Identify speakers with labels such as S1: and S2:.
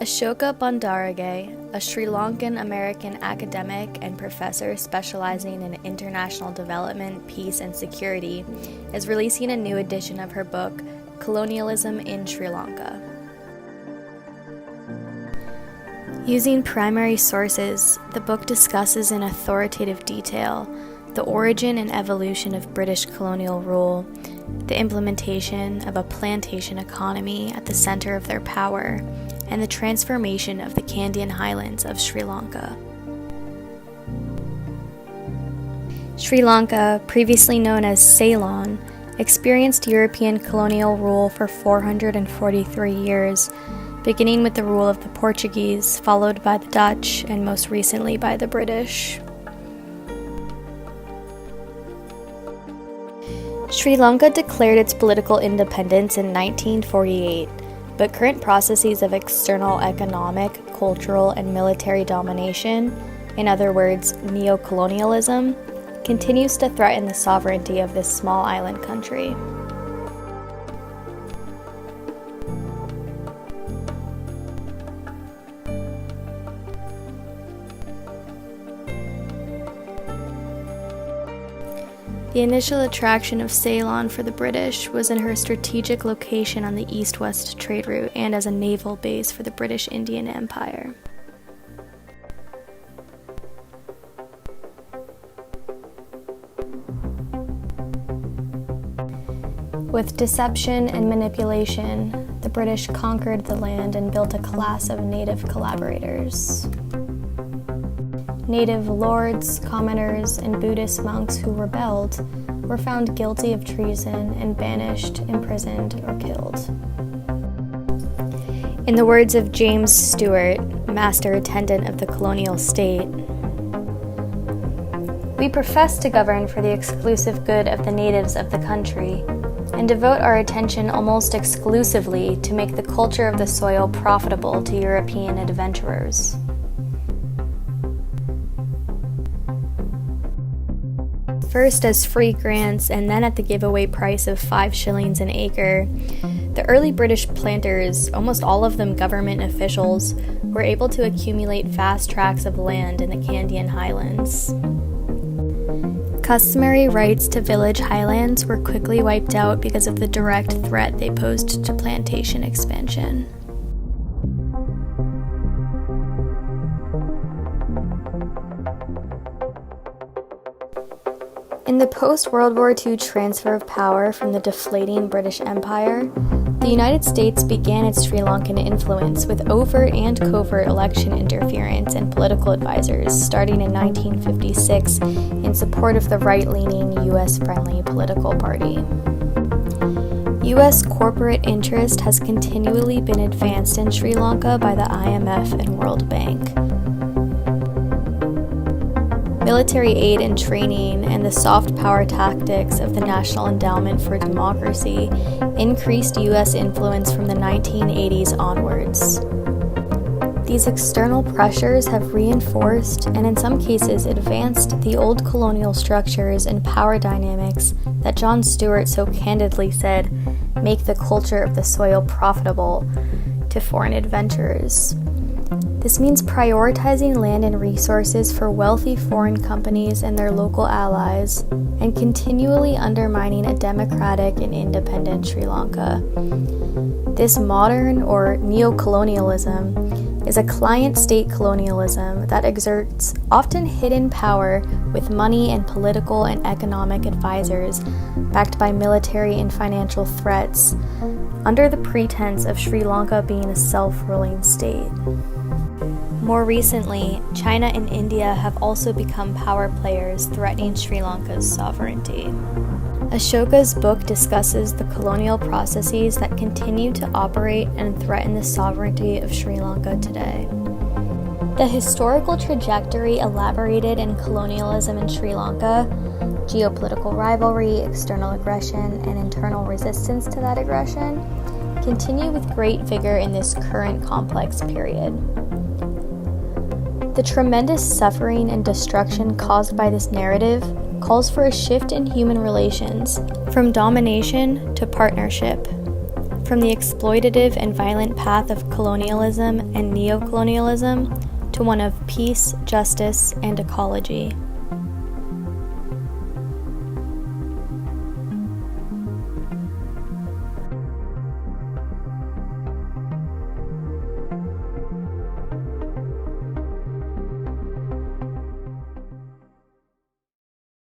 S1: Asoka Bandarage, a Sri Lankan American academic and professor specializing in international development, peace, and security, is releasing a new edition of her book, Colonialism in Sri Lanka. Using primary sources, the book discusses in authoritative detail the origin and evolution of British colonial rule, the implementation of a plantation economy at the center of their power, and the transformation of the Kandyan Highlands of Sri Lanka. Sri Lanka, previously known as Ceylon, experienced European colonial rule for 443 years, beginning with the rule of the Portuguese, followed by the Dutch, and most recently by the British. Sri Lanka declared its political independence in 1948, but current processes of external economic, cultural, and military domination, in other words, neo-colonialism, continues to threaten the sovereignty of this small island country. The initial attraction of Ceylon for the British was in her strategic location on the east-west trade route and as a naval base for the British Indian Empire. With deception and manipulation, the British conquered the land and built a class of native collaborators. Native lords, commoners, and Buddhist monks who rebelled were found guilty of treason and banished, imprisoned, or killed. In the words of James Stewart, master attendant of the colonial state, "We profess to govern for the exclusive good of the natives of the country, and devote our attention almost exclusively to make the culture of the soil profitable to European adventurers." First as free grants and then at the giveaway price of 5 shillings an acre, the early British planters, almost all of them government officials, were able to accumulate vast tracts of land in the Kandyan Highlands. Customary rights to village highlands were quickly wiped out because of the direct threat they posed to plantation expansion. In the post-World War II transfer of power from the deflating British Empire, the United States began its Sri Lankan influence with overt and covert election interference and political advisors starting in 1956 in support of the right-leaning, U.S.-friendly political party. U.S. corporate interest has continually been advanced in Sri Lanka by the IMF and World Bank. Military aid and training and the soft power tactics of the National Endowment for Democracy increased U.S. influence from the 1980s onwards. These external pressures have reinforced and in some cases advanced the old colonial structures and power dynamics that John Stewart so candidly said make the culture of the soil profitable to foreign adventurers. This means prioritizing land and resources for wealthy foreign companies and their local allies, and continually undermining a democratic and independent Sri Lanka. This modern or neo-colonialism is a client-state colonialism that exerts often hidden power with money and political and economic advisors backed by military and financial threats, under the pretense of Sri Lanka being a self-ruling state. More recently, China and India have also become power players threatening Sri Lanka's sovereignty. Asoka's book discusses the colonial processes that continue to operate and threaten the sovereignty of Sri Lanka today. The historical trajectory elaborated in Colonialism in Sri Lanka, geopolitical rivalry, external aggression, and internal resistance to that aggression, continue with great vigor in this current complex period. The tremendous suffering and destruction caused by this narrative calls for a shift in human relations, from domination to partnership, from the exploitative and violent path of colonialism and neocolonialism to one of peace, justice, and ecology.